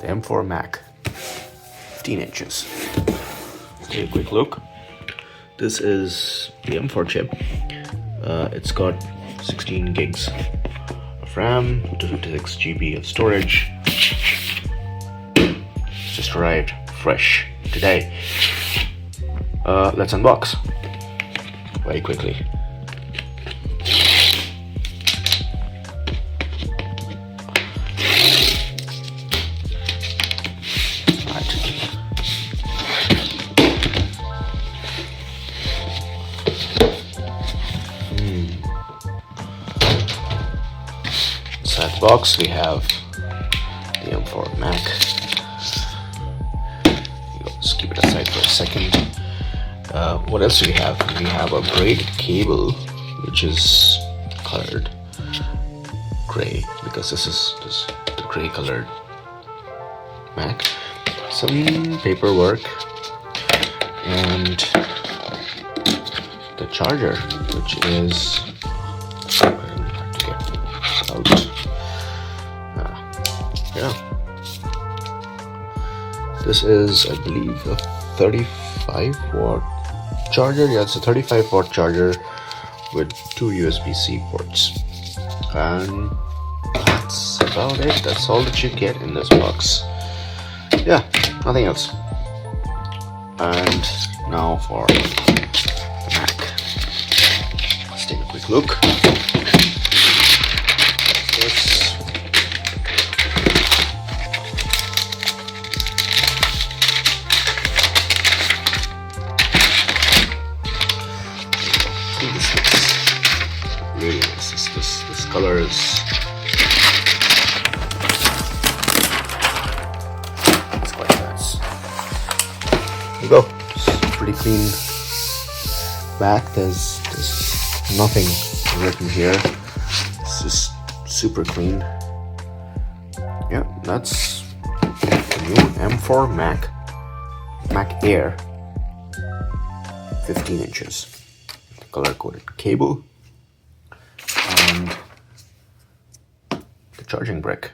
the M4 Mac, 15 inches. Take a quick look. This is the M4 chip. It's got 16 gigs of RAM, 256 GB of storage. Just arrived fresh today. Let's unbox very quickly. Inside the box we have the M4 Mac. Let's keep it aside for a second. What else do we have? We have a braided cable, which is colored gray because this is the gray colored Mac. Some paperwork and the charger, which is this is, I believe, a 35 watt charger. Yeah, it's a 35 watt charger with 2 USB-C ports, and that's about it. That's all that you get in this box. Yeah, nothing else. And now for the Mac. Let's take a quick look. This. This looks really nice. This color is it's quite nice. There you go. It's pretty clean back. There's nothing written here. It's just super clean. Yeah, that's the new M4 Mac Air, 15 inches. Color-coded cable and the charging brick.